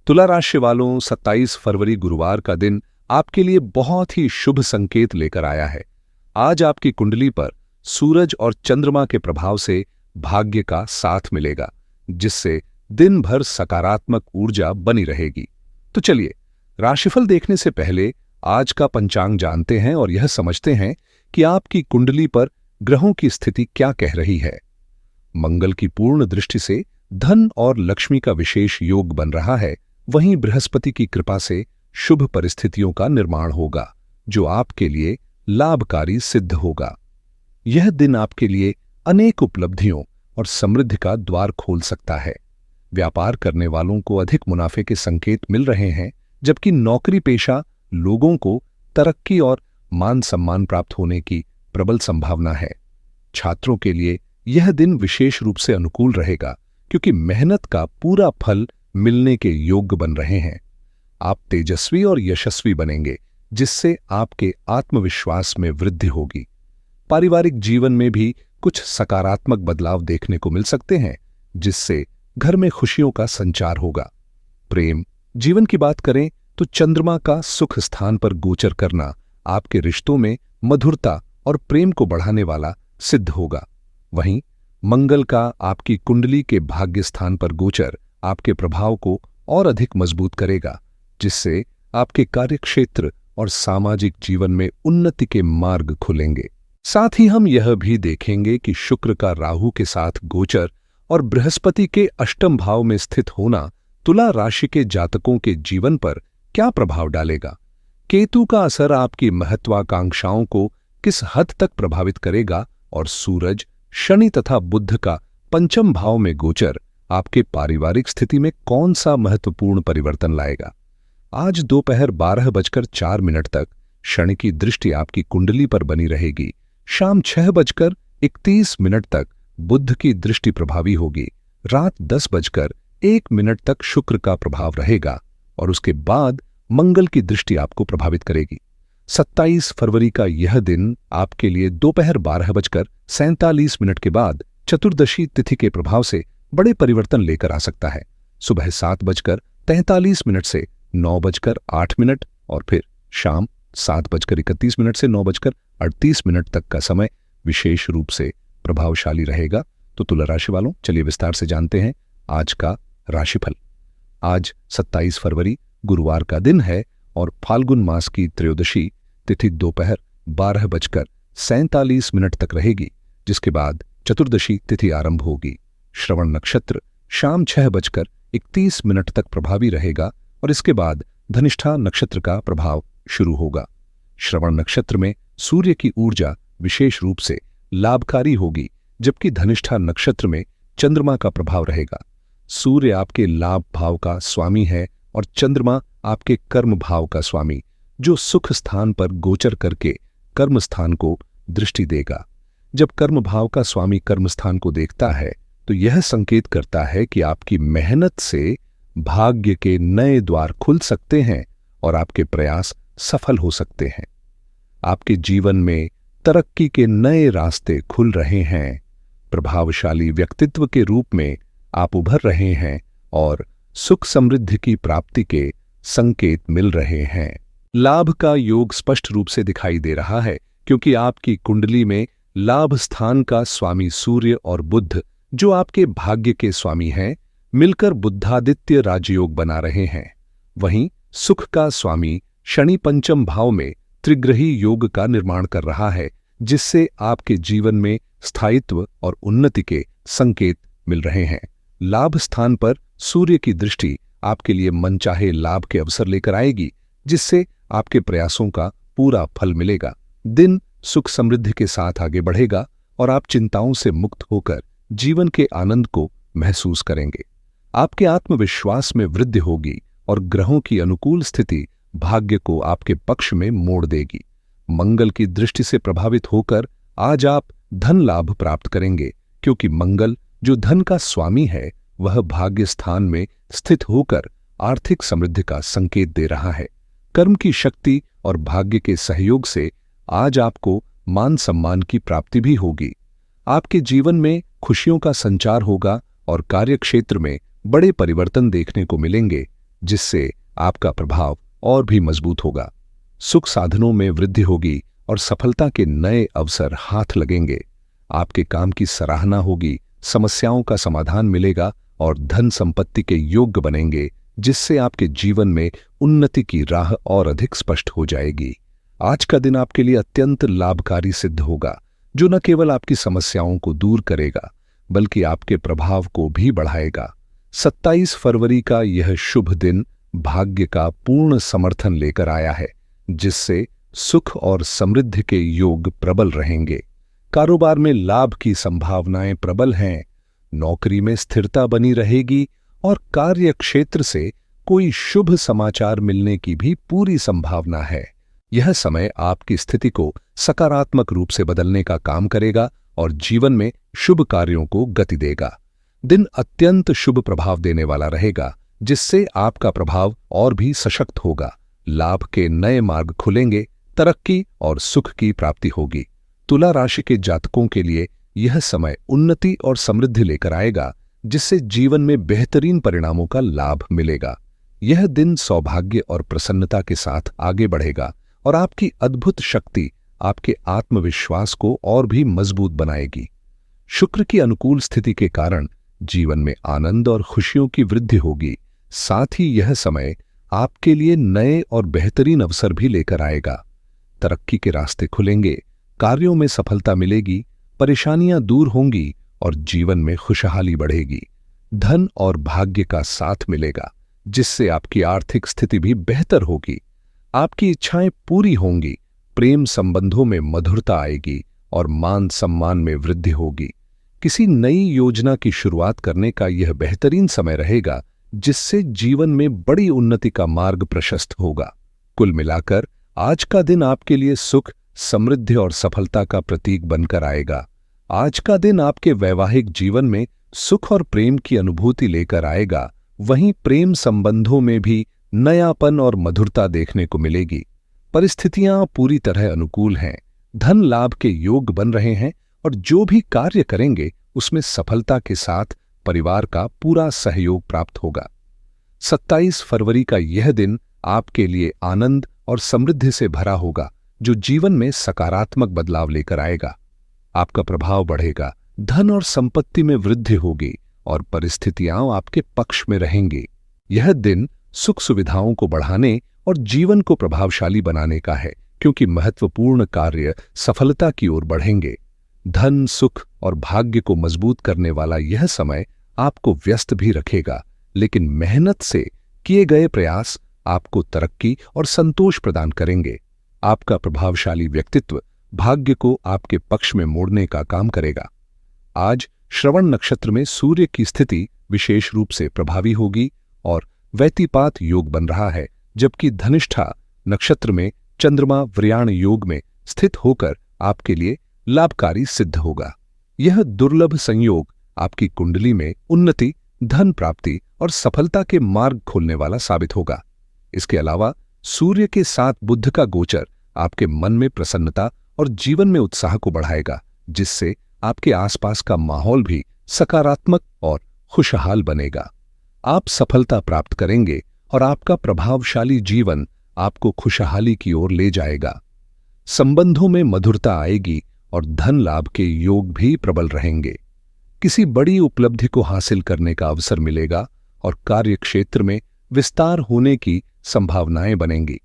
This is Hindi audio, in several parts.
तुला राशि वालों, 27 फरवरी गुरुवार का दिन आपके लिए बहुत ही शुभ संकेत लेकर आया है। आज आपकी कुंडली पर सूरज और चंद्रमा के प्रभाव से भाग्य का साथ मिलेगा, जिससे दिन भर सकारात्मक ऊर्जा बनी रहेगी। तो चलिए, राशिफल देखने से पहले आज का पंचांग जानते हैं और यह समझते हैं कि आपकी कुंडली पर ग्रहों की स्थिति क्या कह रही है। मंगल की पूर्ण दृष्टि से धन और लक्ष्मी का विशेष योग बन रहा है। वहीं बृहस्पति की कृपा से शुभ परिस्थितियों का निर्माण होगा, जो आपके लिए लाभकारी सिद्ध होगा। यह दिन आपके लिए अनेक उपलब्धियों और समृद्धि का द्वार खोल सकता है। व्यापार करने वालों को अधिक मुनाफे के संकेत मिल रहे हैं, जबकि नौकरी पेशा लोगों को तरक्की और मान सम्मान प्राप्त होने की प्रबल संभावना है। छात्रों के लिए यह दिन विशेष रूप से अनुकूल रहेगा, क्योंकि मेहनत का पूरा फल मिलने के योग्य बन रहे हैं। आप तेजस्वी और यशस्वी बनेंगे, जिससे आपके आत्मविश्वास में वृद्धि होगी। पारिवारिक जीवन में भी कुछ सकारात्मक बदलाव देखने को मिल सकते हैं, जिससे घर में खुशियों का संचार होगा। प्रेम जीवन की बात करें तो चंद्रमा का सुख स्थान पर गोचर करना आपके रिश्तों में मधुरता और प्रेम को बढ़ाने वाला सिद्ध होगा। वहीं मंगल का आपकी कुंडली के भाग्य स्थान पर गोचर आपके प्रभाव को और अधिक मजबूत करेगा, जिससे आपके कार्यक्षेत्र और सामाजिक जीवन में उन्नति के मार्ग खुलेंगे। साथ ही हम यह भी देखेंगे कि शुक्र का राहु के साथ गोचर और बृहस्पति के अष्टम भाव में स्थित होना तुला राशि के जातकों के जीवन पर क्या प्रभाव डालेगा। केतु का असर आपकी महत्वाकांक्षाओं को किस हद तक प्रभावित करेगा, और सूरज, शनि तथा बुध का पंचम भाव में गोचर आपके पारिवारिक स्थिति में कौन सा महत्वपूर्ण परिवर्तन लाएगा। आज दोपहर 12:04 तक शनि की दृष्टि आपकी कुंडली पर बनी रहेगी। शाम 6:31 तक बुध की दृष्टि प्रभावी होगी। रात 10:01 तक शुक्र का प्रभाव रहेगा और उसके बाद मंगल की दृष्टि आपको प्रभावित करेगी। 27 फरवरी का यह दिन आपके लिए दोपहर 12:47 के बाद चतुर्दशी तिथि के प्रभाव से बड़े परिवर्तन लेकर आ सकता है। सुबह 7:43 से 9:08 और फिर शाम 7:31 से 9:38 तक का समय विशेष रूप से प्रभावशाली रहेगा। तो तुला राशि वालों, चलिए विस्तार से जानते हैं आज का राशिफल। आज 27 फरवरी गुरुवार का दिन है और फाल्गुन मास की त्रयोदशी तिथि दोपहर 12:47 तक रहेगी, जिसके बाद चतुर्दशी तिथि आरंभ होगी। श्रवण नक्षत्र शाम 6:31 तक प्रभावी रहेगा और इसके बाद धनिष्ठा नक्षत्र का प्रभाव शुरू होगा। श्रवण नक्षत्र में सूर्य की ऊर्जा विशेष रूप से लाभकारी होगी, जबकि धनिष्ठा नक्षत्र में चंद्रमा का प्रभाव रहेगा। सूर्य आपके लाभ भाव का स्वामी है और चंद्रमा आपके कर्म भाव का स्वामी, जो सुख स्थान पर गोचर करके कर्म स्थान को दृष्टि देगा। जब कर्म भाव का स्वामी कर्म स्थान को देखता है, तो यह संकेत करता है कि आपकी मेहनत से भाग्य के नए द्वार खुल सकते हैं और आपके प्रयास सफल हो सकते हैं। आपके जीवन में तरक्की के नए रास्ते खुल रहे हैं। प्रभावशाली व्यक्तित्व के रूप में आप उभर रहे हैं और सुख समृद्धि की प्राप्ति के संकेत मिल रहे हैं। लाभ का योग स्पष्ट रूप से दिखाई दे रहा है, क्योंकि आपकी कुंडली में लाभ स्थान का स्वामी सूर्य और बुध, जो आपके भाग्य के स्वामी हैं, मिलकर बुद्धादित्य राजयोग बना रहे हैं। वहीं सुख का स्वामी शनि पंचम भाव में त्रिग्रही योग का निर्माण कर रहा है, जिससे आपके जीवन में स्थायित्व और उन्नति के संकेत मिल रहे हैं। लाभ स्थान पर सूर्य की दृष्टि आपके लिए मनचाहे लाभ के अवसर लेकर आएगी, जिससे आपके प्रयासों का पूरा फल मिलेगा। दिन सुख समृद्धि के साथ आगे बढ़ेगा और आप चिंताओं से मुक्त होकर जीवन के आनंद को महसूस करेंगे। आपके आत्मविश्वास में वृद्धि होगी और ग्रहों की अनुकूल स्थिति भाग्य को आपके पक्ष में मोड़ देगी। मंगल की दृष्टि से प्रभावित होकर आज आप धन लाभ प्राप्त करेंगे, क्योंकि मंगल जो धन का स्वामी है, वह भाग्य स्थान में स्थित होकर आर्थिक समृद्धि का संकेत दे रहा है। कर्म की शक्ति और भाग्य के सहयोग से आज आपको मान सम्मान की प्राप्ति भी होगी। आपके जीवन में खुशियों का संचार होगा और कार्यक्षेत्र में बड़े परिवर्तन देखने को मिलेंगे, जिससे आपका प्रभाव और भी मजबूत होगा। सुख साधनों में वृद्धि होगी और सफलता के नए अवसर हाथ लगेंगे। आपके काम की सराहना होगी, समस्याओं का समाधान मिलेगा और धन संपत्ति के योग्य बनेंगे, जिससे आपके जीवन में उन्नति की राह और अधिक स्पष्ट हो जाएगी। आज का दिन आपके लिए अत्यंत लाभकारी सिद्ध होगा, जो न केवल आपकी समस्याओं को दूर करेगा बल्कि आपके प्रभाव को भी बढ़ाएगा। 27 फरवरी का यह शुभ दिन भाग्य का पूर्ण समर्थन लेकर आया है, जिससे सुख और समृद्धि के योग प्रबल रहेंगे। कारोबार में लाभ की संभावनाएं प्रबल हैं, नौकरी में स्थिरता बनी रहेगी और कार्य क्षेत्र से कोई शुभ समाचार मिलने की भी पूरी संभावना है। यह समय आपकी स्थिति को सकारात्मक रूप से बदलने का काम करेगा और जीवन में शुभ कार्यों को गति देगा। दिन अत्यंत शुभ प्रभाव देने वाला रहेगा, जिससे आपका प्रभाव और भी सशक्त होगा। लाभ के नए मार्ग खुलेंगे, तरक्की और सुख की प्राप्ति होगी। तुला राशि के जातकों के लिए यह समय उन्नति और समृद्धि लेकर आएगा, जिससे जीवन में बेहतरीन परिणामों का लाभ मिलेगा। यह दिन सौभाग्य और प्रसन्नता के साथ आगे बढ़ेगा और आपकी अद्भुत शक्ति आपके आत्मविश्वास को और भी मजबूत बनाएगी। शुक्र की अनुकूल स्थिति के कारण जीवन में आनंद और खुशियों की वृद्धि होगी। साथ ही यह समय आपके लिए नए और बेहतरीन अवसर भी लेकर आएगा। तरक्की के रास्ते खुलेंगे, कार्यों में सफलता मिलेगी, परेशानियां दूर होंगी और जीवन में खुशहाली बढ़ेगी। धन और भाग्य का साथ मिलेगा, जिससे आपकी आर्थिक स्थिति भी बेहतर होगी। आपकी इच्छाएं पूरी होंगी, प्रेम संबंधों में मधुरता आएगी और मान सम्मान में वृद्धि होगी। किसी नई योजना की शुरुआत करने का यह बेहतरीन समय रहेगा, जिससे जीवन में बड़ी उन्नति का मार्ग प्रशस्त होगा। कुल मिलाकर आज का दिन आपके लिए सुख, समृद्धि और सफलता का प्रतीक बनकर आएगा। आज का दिन आपके वैवाहिक जीवन में सुख और प्रेम की अनुभूति लेकर आएगा। वहीं प्रेम संबंधों में भी नयापन और मधुरता देखने को मिलेगी। परिस्थितियां पूरी तरह अनुकूल हैं, धन लाभ के योग बन रहे हैं और जो भी कार्य करेंगे उसमें सफलता के साथ परिवार का पूरा सहयोग प्राप्त होगा। 27 फरवरी का यह दिन आपके लिए आनंद और समृद्धि से भरा होगा, जो जीवन में सकारात्मक बदलाव लेकर आएगा। आपका प्रभाव बढ़ेगा, धन और संपत्ति में वृद्धि होगी और परिस्थितियां आपके पक्ष में रहेंगी। यह दिन सुख सुविधाओं को बढ़ाने और जीवन को प्रभावशाली बनाने का है, क्योंकि महत्वपूर्ण कार्य सफलता की ओर बढ़ेंगे। धन, सुख और भाग्य को मजबूत करने वाला यह समय आपको व्यस्त भी रखेगा, लेकिन मेहनत से किए गए प्रयास आपको तरक्की और संतोष प्रदान करेंगे। आपका प्रभावशाली व्यक्तित्व भाग्य को आपके पक्ष में मोड़ने का काम करेगा। आज श्रवण नक्षत्र में सूर्य की स्थिति विशेष रूप से प्रभावी होगी और व्यतिपात योग बन रहा है, जबकि धनिष्ठा नक्षत्र में चंद्रमा व्याण योग में स्थित होकर आपके लिए लाभकारी सिद्ध होगा। यह दुर्लभ संयोग आपकी कुंडली में उन्नति, धन प्राप्ति और सफलता के मार्ग खोलने वाला साबित होगा। इसके अलावा सूर्य के साथ बुध का गोचर आपके मन में प्रसन्नता और जीवन में उत्साह को बढ़ाएगा, जिससे आपके आसपास का माहौल भी सकारात्मक और खुशहाल बनेगा। आप सफलता प्राप्त करेंगे और आपका प्रभावशाली जीवन आपको खुशहाली की ओर ले जाएगा। संबंधों में मधुरता आएगी और धन लाभ के योग भी प्रबल रहेंगे। किसी बड़ी उपलब्धि को हासिल करने का अवसर मिलेगा और कार्यक्षेत्र में विस्तार होने की संभावनाएं बनेंगी।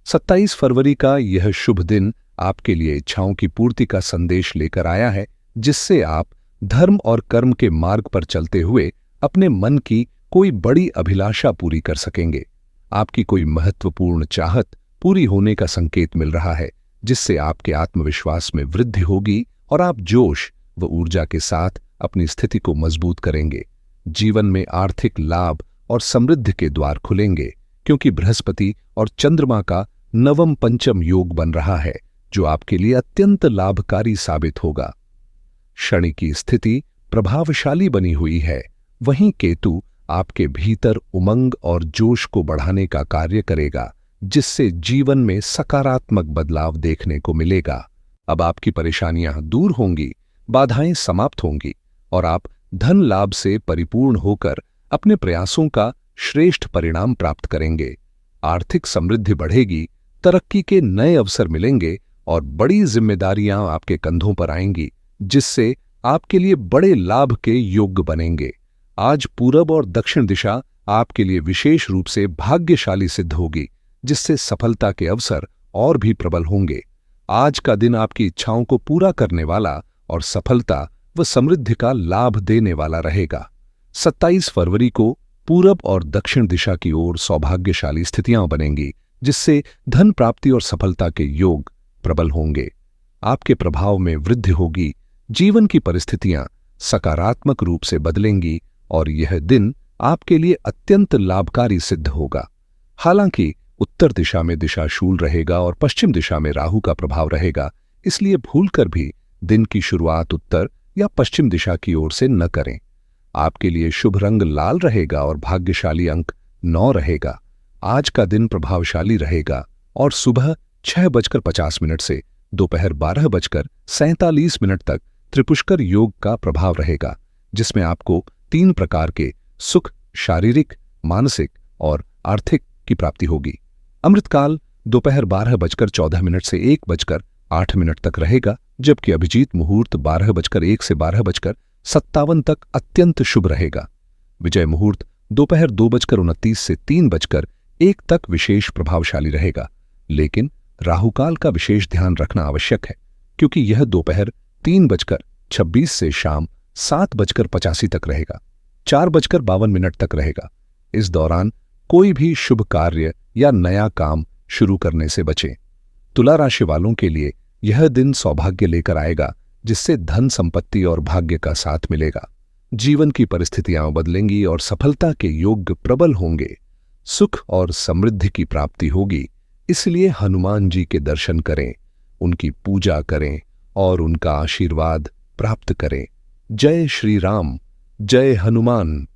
27 फरवरी का यह शुभ दिन आपके लिए इच्छाओं की पूर्ति का संदेश लेकर आया है, जिससे आप धर्म और कर्म के मार्ग पर चलते हुए अपने मन की कोई बड़ी अभिलाषा पूरी कर सकेंगे। आपकी कोई महत्वपूर्ण चाहत पूरी होने का संकेत मिल रहा है, जिससे आपके आत्मविश्वास में वृद्धि होगी और आप जोश व ऊर्जा के साथ अपनी स्थिति को मजबूत करेंगे। जीवन में आर्थिक लाभ और समृद्धि के द्वार खुलेंगे, क्योंकि बृहस्पति और चंद्रमा का नवम पंचम योग बन रहा है, जो आपके लिए अत्यंत लाभकारी साबित होगा। शनि की स्थिति प्रभावशाली बनी हुई है, वहीं केतु आपके भीतर उमंग और जोश को बढ़ाने का कार्य करेगा, जिससे जीवन में सकारात्मक बदलाव देखने को मिलेगा। अब आपकी परेशानियां दूर होंगी, बाधाएं समाप्त होंगी और आप धन लाभ से परिपूर्ण होकर अपने प्रयासों का श्रेष्ठ परिणाम प्राप्त करेंगे। आर्थिक समृद्धि बढ़ेगी, तरक्की के नए अवसर मिलेंगे और बड़ी जिम्मेदारियां आपके कंधों पर आएंगी, जिससे आपके लिए बड़े लाभ के योग्य बनेंगे। आज पूरब और दक्षिण दिशा आपके लिए विशेष रूप से भाग्यशाली सिद्ध होगी, जिससे सफलता के अवसर और भी प्रबल होंगे। आज का दिन आपकी इच्छाओं को पूरा करने वाला और सफलता व समृद्धि का लाभ देने वाला रहेगा। 27 फरवरी को पूरब और दक्षिण दिशा की ओर सौभाग्यशाली स्थितियां बनेंगी, जिससे धन प्राप्ति और सफलता के योग प्रबल होंगे। आपके प्रभाव में वृद्धि होगी, जीवन की परिस्थितियां सकारात्मक रूप से बदलेंगी और यह दिन आपके लिए अत्यंत लाभकारी सिद्ध होगा। हालांकि उत्तर दिशा में दिशाशूल रहेगा और पश्चिम दिशा में राहु का प्रभाव रहेगा, इसलिए भूलकर भी दिन की शुरुआत उत्तर या पश्चिम दिशा की ओर से न करें। आपके लिए शुभ रंग लाल रहेगा और भाग्यशाली अंक 9 रहेगा। आज का दिन प्रभावशाली रहेगा और सुबह 6:50 से दोपहर 12:47 तक त्रिपुष्कर योग का प्रभाव रहेगा, जिसमें आपको 3 प्रकार के सुख, शारीरिक, मानसिक और आर्थिक की प्राप्ति होगी। अमृतकाल दोपहर 12:14 से 1:08 तक रहेगा, जबकि अभिजीत मुहूर्त 12:01 से 12:57 तक अत्यंत शुभ रहेगा। विजय मुहूर्त दोपहर 2:29 से 3:01 तक विशेष प्रभावशाली रहेगा, लेकिन राहुकाल का विशेष ध्यान रखना आवश्यक है, क्योंकि यह दोपहर 3:26 से शाम 7:85 तक रहेगा। 4:52 तक रहेगा। इस दौरान कोई भी शुभ कार्य या नया काम शुरू करने से बचें। तुला राशि वालों के लिए यह दिन सौभाग्य लेकर आएगा, जिससे धन संपत्ति और भाग्य का साथ मिलेगा। जीवन की परिस्थितियां बदलेंगी और सफलता के योग प्रबल होंगे। सुख और समृद्धि की प्राप्ति होगी, इसलिए हनुमान जी के दर्शन करें, उनकी पूजा करें और उनका आशीर्वाद प्राप्त करें। जय श्री राम, जय हनुमान।